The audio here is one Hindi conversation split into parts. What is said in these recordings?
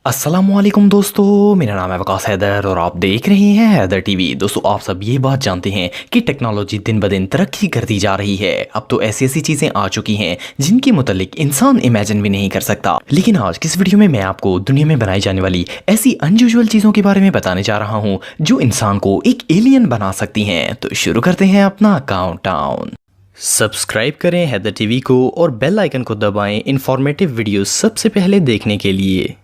अस्सलामुअलैकुम दोस्तों, मेरा नाम है वकास हैदर और आप देख रहे हैं हैदर टीवी। दोस्तों, आप सब ये बात जानते हैं कि टेक्नोलॉजी दिन ब दिन तरक्की करती जा रही है। अब तो ऐसी ऐसी चीज़ें आ चुकी हैं जिनके मुतालिक इंसान इमेजिन भी नहीं कर सकता। लेकिन आज किस वीडियो में मैं आपको दुनिया में बनाई जाने वाली ऐसी अनयूजुअल चीज़ों के बारे में बताने जा रहा हूँ जो इंसान को एक एलियन बना सकती हैं। तो शुरू करते हैं अपना काउंटडाउन। सब्सक्राइब करें हैदर टीवी को और बेल आइकन को दबाएं इंफॉर्मेटिव वीडियो सबसे पहले देखने के लिए।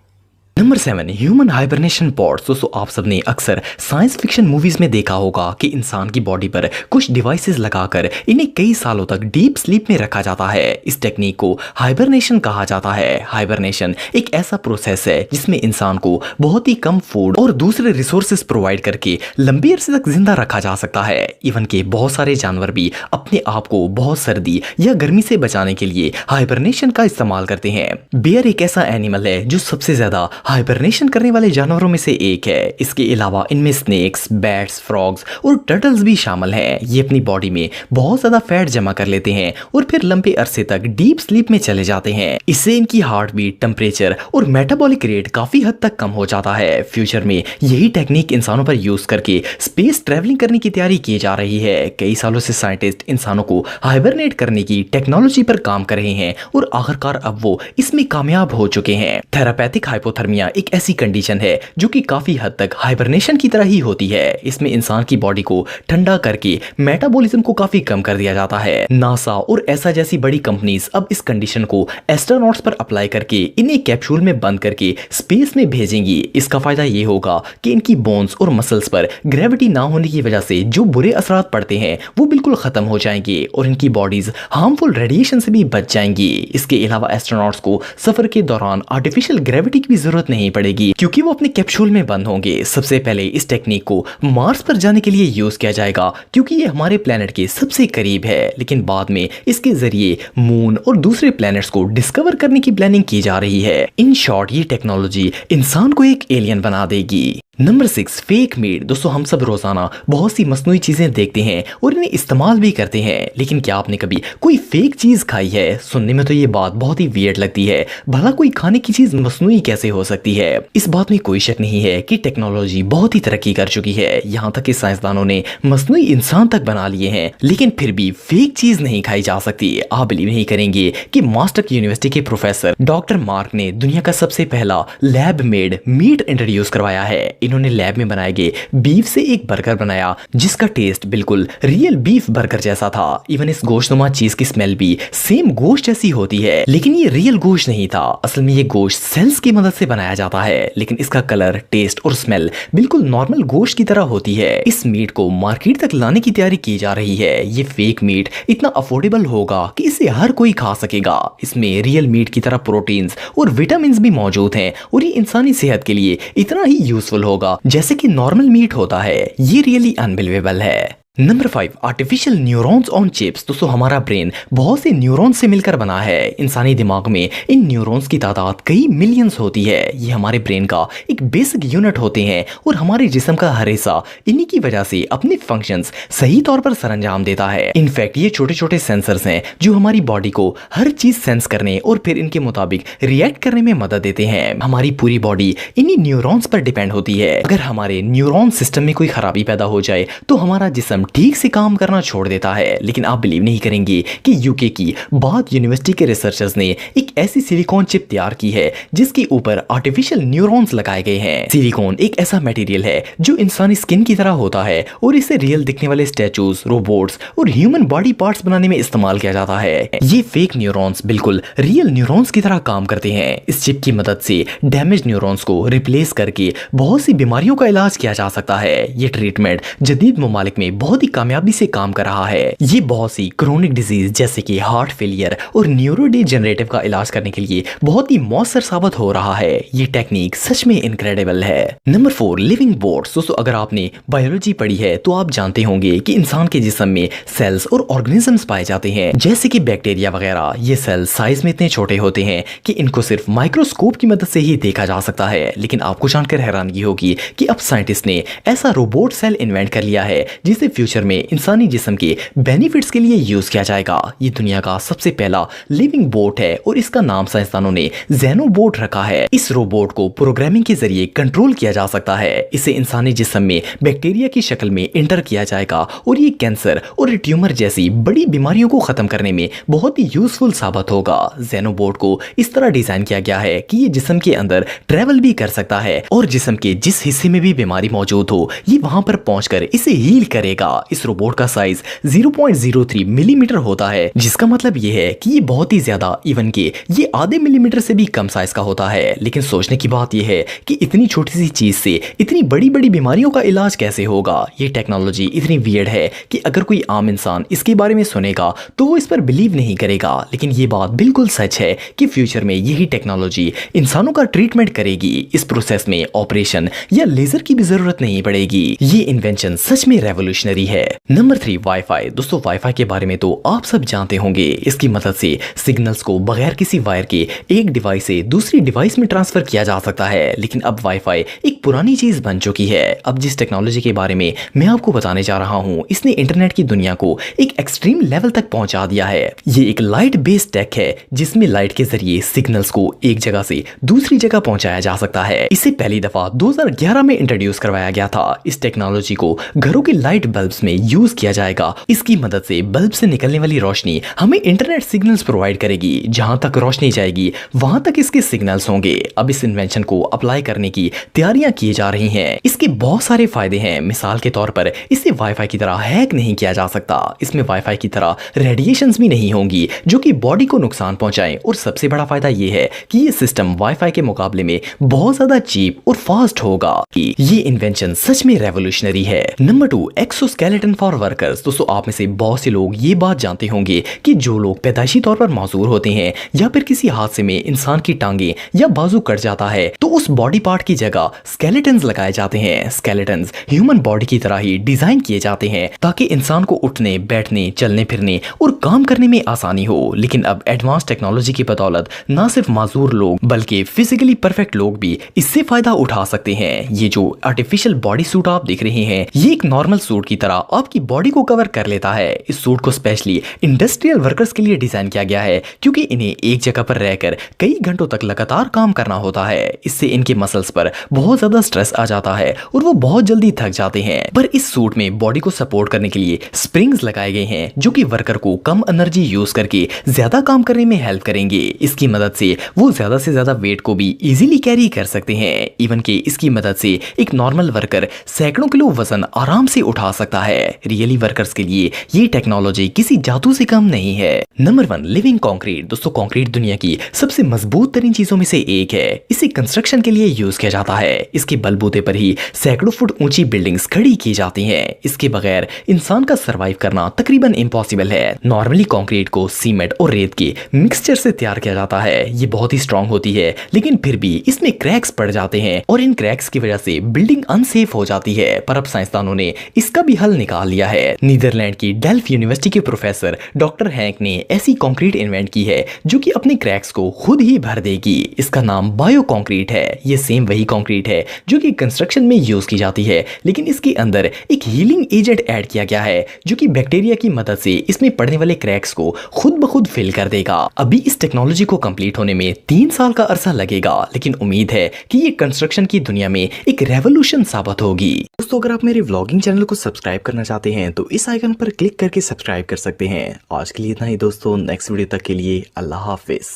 Number 7, human hibernation pods. दोस्तों, आप सबने अक्सर साइंस फिक्शन मूवीज में देखा होगा कि इंसान की बॉडी पर कुछ डिवाइसेस लगाकर इन्हें कई सालों तक डीप स्लीप में रखा जाता है। इस टेक्निक को हाइबरनेशन कहा जाता है। हाइबरनेशन एक ऐसा प्रोसेस है जिसमें इंसान को बहुत ही कम फूड और दूसरे रिसोर्सेज प्रोवाइड करके लंबी अरसे तक जिंदा रखा जा सकता है। इवन के बहुत सारे जानवर भी अपने आप को बहुत सर्दी या गर्मी से बचाने के लिए हाइबरनेशन का इस्तेमाल करते हैं। बेयर एक ऐसा एनिमल है जो सबसे ज्यादा हाइबरनेशन करने वाले जानवरों में से एक है। इसके अलावा इनमें स्नेक्स, बैट्स, फ्रॉग्स और टर्टल्स भी शामिल हैं। ये अपनी बॉडी में बहुत ज्यादा फैट जमा कर लेते हैं और फिर लंबे अरसे तक डीप स्लीप में चले जाते हैं। इससे इनकी हार्ट बीट, टेम्परेचर और मेटाबॉलिक रेट काफी हद तक कम हो जाता है। फ्यूचर में यही टेक्निक इंसानों पर यूज करके स्पेस ट्रेवलिंग करने की तैयारी की जा रही है। कई सालों से साइंटिस्ट इंसानों को हाइबरनेट करने की टेक्नोलॉजी पर काम कर रहे हैं और आखिरकार अब वो इसमें कामयाब हो चुके हैं। थेरापेथिक हाइपोथर्मिया एक ऐसी कंडीशन है जो कि काफी हद तक हाइबरनेशन की तरह ही होती है। इसमें इंसान की बॉडी को ठंडा करके मेटाबॉलिज्म को काफी कम कर दिया जाता है। नासा और ऐसा जैसी बड़ी कंपनीज अब इस कंडीशन को एस्ट्रोनॉट्स पर अप्लाई करके इन्हें कैप्सूल में बंद करके स्पेस में भेजेंगी। इसका फायदा ये होगा कि इनकी बोन्स और मसल्स पर ग्रेविटी ना होने की वजह से जो बुरे असरात पड़ते हैं वो बिल्कुल खत्म हो जाएंगे और इनकी बॉडीज हार्मफुल रेडिएशन से भी बच जाएंगी। इसके अलावा एस्ट्रोनॉट्स को सफर के दौरान आर्टिफिशियल ग्रेविटी की भी जरूरत नहीं पड़ेगी क्योंकि वो अपने कैप्सूल में बंद होंगे। सबसे पहले इस टेक्निक को मार्स पर जाने के लिए यूज किया जाएगा क्योंकि ये हमारे प्लेनेट के सबसे करीब है। लेकिन बाद में इसके जरिए मून और दूसरे प्लैनेट्स को डिस्कवर करने की प्लानिंग की जा रही है। इन शॉर्ट, ये टेक्नोलॉजी इंसान को एक एलियन बना देगी। Number 6, fake meat. दोस्तों, हम सब रोजाना बहुत सी मसनूई चीजें देखते हैं और इन्हें इस्तेमाल भी करते हैं। लेकिन क्या आपने कभी कोई फेक चीज खाई है? सुनने में तो ये बात बहुत ही वियर्ड लगती है। भला कोई खाने की चीज मसनूई कैसे हो सकती है? इस बात में कोई शक नहीं है कि टेक्नोलॉजी बहुत ही तरक्की कर चुकी है। यहाँ तक कि साइंसदानों ने मसनूई इंसान तक बना लिए हैं, लेकिन फिर भी फेक चीज नहीं खाई जा सकती। आप बिलीव नहीं करेंगे कि मास्टर यूनिवर्सिटी के प्रोफेसर डॉक्टर मार्क ने दुनिया का सबसे पहला लैब मेड मीट इंट्रोड्यूस करवाया है। इन्होंने लैब में बनाए गए बीफ से एक बर्गर बनाया जिसका टेस्ट बिल्कुल रियल बीफ बर्गर जैसा था। इवन इस गोश्तनुमा चीज की स्मेल भी सेम गोश्त जैसी होती है। लेकिन ये रियल गोश्त नहीं था। असल में ये गोश्त सेल्स की मदद से बनाया जाता है, लेकिन इसका कलर, टेस्ट और स्मेल बिल्कुल नॉर्मल गोश्त की तरह होती है। इस मीट को मार्केट तक लाने की तैयारी की जा रही है। ये फेक मीट इतना अफोर्डेबल होगा कि इसे हर कोई खा सकेगा। इसमें रियल मीट की तरह प्रोटीन्स और विटामिन भी मौजूद हैं और ये इंसानी सेहत के लिए इतना ही यूजफुल होगा जैसे कि नॉर्मल मीट होता है। ये रियली अनबिलीवेबल है। Number 5, artificial neurons on chips. दोस्तों, हमारा ब्रेन बहुत से न्यूरॉन्स से मिलकर बना है। इंसानी दिमाग में इन न्यूरॉन्स की तादाद कई मिलियंस होती है। ये हमारे ब्रेन का एक बेसिक यूनिट होते हैं और हमारे जिस्म का हर हिस्सा इन्हीं की वजह से अपने फंक्शंस सही तौर पर सरंजाम देता है। इनफैक्ट ये छोटे छोटे सेंसर्स हैं जो हमारी बॉडी को हर चीज सेंस करने और फिर इनके मुताबिक रिएक्ट करने में मदद देते हैं। हमारी पूरी बॉडी इन्हीं न्यूरॉन्स पर डिपेंड होती है। अगर हमारे न्यूरॉन सिस्टम में कोई खराबी पैदा हो जाए तो हमारा जिस्म ठीक से काम करना छोड़ देता है। लेकिन आप बिलीव नहीं करेंगे कि यूके की बाथ यूनिवर्सिटी के रिसर्चर्स ने एक ऐसी सिलिकॉन चिप तैयार की है जिसके ऊपर आर्टिफिशियल न्यूरॉन्स लगाए गए हैं। सिलिकॉन एक ऐसा मटेरियल है जो इंसानी स्किन की तरह होता है और इसे रियल दिखने वाले स्टैचूज, रोबोट्स और ह्यूमन बॉडी पार्ट्स बनाने में इस्तेमाल किया जाता है। ये फेक न्यूरॉन्स बिल्कुल रियल न्यूरॉन्स की तरह काम करते हैं। इस चिप की मदद से डैमेज न्यूरॉन्स को रिप्लेस करके बहुत सी बीमारियों का इलाज किया जा सकता है। ये ट्रीटमेंट जदीद ममालिक में बहुत ही कामयाबी से काम कर रहा है। ये बहुत सी क्रोनिक डिजीज जैसे कि हार्ट फेलियर और न्यूरोडिजेनरेटिव का इलाज करने के लिए बहुत ही मौसर साबित हो रहा है। ये टेक्निक सच में इनक्रेडिबल है। Number 4, living boats. दोस्तों, अगर आपने बायोलॉजी पढ़ी है तो आप जानते होंगे कि इंसान के जिस्म में सेल्स और ऑर्गेनिजम्स पाए जाते हैं जैसे कि बैक्टीरिया वगैरह। ये सेल्स साइज में इतने छोटे होते हैं कि इनको सिर्फ माइक्रोस्कोप की मदद से ही देखा जा सकता है। लेकिन आपको जानकर हैरानगी होगी कि अब साइंटिस्ट ने ऐसा रोबोट सेल इन्वेंट कर लिया है जिसे फ्यूचर में इंसानी जिस्म के बेनिफिट्स के लिए यूज किया जाएगा। ये दुनिया का सबसे पहला लिविंग बोट है और इसका नाम साइंसदानों ने ज़ेनोबोट रखा है। इस रोबोट को प्रोग्रामिंग के जरिए कंट्रोल किया जा सकता है। इसे इंसानी जिस्म में बैक्टीरिया की शक्ल में एंटर किया जाएगा और ये कैंसर और ट्यूमर जैसी बड़ी बीमारियों को खत्म करने में बहुत ही यूजफुल साबित होगा। ज़ेनोबोट को इस तरह डिजाइन किया गया है कि ये जिस्म के अंदर ट्रेवल भी कर सकता है और जिस्म के जिस हिस्से में भी बीमारी मौजूद हो ये वहां पर पहुंचकर इसे हील करेगा। इस रोबोट का साइज 0.03 मिलीमीटर होता है, जिसका मतलब ये है कि ये बहुत ही ज्यादा, इवन के ये आधे मिलीमीटर से भी कम साइज का होता है। लेकिन सोचने की बात यह है कि इतनी छोटी सी चीज से इतनी बड़ी बड़ी बीमारियों का इलाज कैसे होगा। ये टेक्नोलॉजी इतनी वियर्ड है कि अगर कोई आम इंसान इसके बारे में सुनेगा तो वो इस पर बिलीव नहीं करेगा। लेकिन ये बात बिल्कुल सच है कि फ्यूचर में यही टेक्नोलॉजी इंसानों का ट्रीटमेंट करेगी। इस प्रोसेस में ऑपरेशन या लेजर की भी जरूरत नहीं पड़ेगी। ये इन्वेंशन सच में रेवोल्यूशनरी है। Number 3, wifi. दोस्तों, वाईफाई के बारे में तो आप सब जानते होंगे। इसकी मदद से सिग्नल्स को बगैर किसी वायर के एक डिवाइस से दूसरी डिवाइस में ट्रांसफर किया जा सकता है। लेकिन अब वाईफाई एक पुरानी चीज बन चुकी है। अब जिस टेक्नोलॉजी के बारे में मैं आपको बताने जा रहा हूँ, इसने इंटरनेट की दुनिया को एक एक्सट्रीम लेवल तक पहुंचा दिया है। ये एक लाइट बेस्ड टेक है जिसमें लाइट के जरिए सिग्नल्स को एक जगह से दूसरी जगह पहुंचाया जा सकता है। इसे पहली दफा 2011 में इंट्रोड्यूस करवाया गया था। इस टेक्नोलॉजी को घरों के लाइट बल्ब्स में यूज किया जाएगा। इसकी मदद से बल्ब से निकलने वाली रोशनी हमें इंटरनेट सिग्नल्स प्रोवाइड करेगी। जहां तक रोशनी जाएगी वहां तक इसके सिग्नल्स होंगे। अब इस इन्वेंशन को अप्लाई करने की तैयारियां की जा रही हैं। इसके बहुत सारे फायदे हैं। मिसाल के तौर पर इसे वाईफाई की तरह हैक नहीं किया जा सकता। इसमें वाईफाई की तरह रेडिएशंस भी नहीं होंगी जो कि बॉडी को नुकसान पहुंचाएं। और सबसे बड़ा फायदा यह है कि ये सिस्टम वाईफाई के मुकाबले में बहुत ज्यादा चीप और फास्ट होगा। ये इन्वेंशन सच में रेवोल्यूशनरी है। Number 2, exoskeleton for workers. दोस्तों, आप में से बहुत से लोग ये बात जानते होंगे कि जो लोग पैदाइशी तौर पर माजूर होते हैं या फिर किसी हादसे में इंसान की टांगे या बाजू कट जाता है तो उस बॉडी पार्ट की जगह स्केलेटन्स लगाए जाते हैं। स्केलेटन्स ह्यूमन बॉडी की तरह ही डिजाइन किए जाते हैं ताकि इंसान को उठने, बैठने, चलने फिरने और काम करने में आसानी हो। लेकिन अब एडवांस टेक्नोलॉजी की बदौलत न सिर्फ माजूर लोग बल्कि फिजिकली परफेक्ट लोग भी इससे फायदा उठा सकते हैं। ये जो आर्टिफिशियल बॉडी सूट आप देख रहे हैं, ये एक नॉर्मल सूट की तरह आपकी बॉडी को कवर कर लेता है। इस सूट को स्पेशली इंडस्ट्रियल वर्कर्स के लिए डिजाइन किया गया है क्योंकि इन्हें एक जगह पर रहकर कई घंटों तक लगातार काम करना होता है। इससे इनके मसल्स पर बहुत ज्यादा स्ट्रेस आ जाता है और वो बहुत जल्दी थक जाते हैं। पर इस सूट में बॉडी को सपोर्ट करने के लिए स्प्रिंग्स लगाए गए हैं जो कि वर्कर को कम एनर्जी यूज करके ज्यादा काम करने में हेल्प करेंगे। इसकी मदद से वो ज्यादा से ज्यादा वेट को भी इजीली कैरी कर सकते हैं। इवन के इसकी मदद से एक नॉर्मल वर्कर सैकड़ों किलो वजन आराम से उठा सकता है। रियली वर्कर्स के लिए ये टेक्नोलॉजी किसी जादू से कम नहीं है। Number 1, living concrete. दोस्तों, कंक्रीट दुनिया की सबसे मजबूत तरीन चीजों में से एक है। इसे कंस्ट्रक्शन के लिए यूज किया जाता है। इसके बलबूते पर ही सैकड़ों फुट ऊंची बिल्डिंग्स खड़ी की जाती हैं। इसके बगैर इंसान का सरवाइव करना तकरीबन इम्पॉसिबल है। नॉर्मली कंक्रीट को सीमेंट और रेत के मिक्सचर से तैयार किया जाता है। ये बहुत ही स्ट्रांग होती है लेकिन फिर भी इसमें क्रैक्स पड़ जाते हैं और इन क्रैक्स की वजह से बिल्डिंग अनसेफ हो जाती है। पर अब साइंसदानों ने इसका भी हल निकाल लिया है। नीदरलैंड की डेल्फ यूनिवर्सिटी के प्रोफेसर डॉक्टर हैंक ने ऐसी कंक्रीट इन्वेंट की है जो कि अपने क्रैक्स को खुद ही भर देगी। इसका नाम बायो कंक्रीट है। ये सेम वही कंक्रीट है जो कि कंस्ट्रक्शन में यूज की जाती है, लेकिन इसके अंदर एक हीलिंग एजेंट ऐड किया गया है जो कि बैक्टीरिया की मदद से इसमें पड़ने वाले क्रैक्स को खुद ब खुद फिल कर देगा। अभी इस टेक्नोलॉजी को कंप्लीट होने में 3 साल का अरसा लगेगा, लेकिन उम्मीद है कि ये कंस्ट्रक्शन की दुनिया में एक रेवोल्यूशन साबित होगी। दोस्तों, अगर आप मेरे व्लॉगिंग चैनल को सब्सक्राइब करना चाहते हैं तो इस आइकन पर क्लिक करके सब्सक्राइब कर सकते हैं। आज के लिए इतना ही दोस्तों, नेक्स्ट वीडियो तक के लिए अल्लाह हाफिज।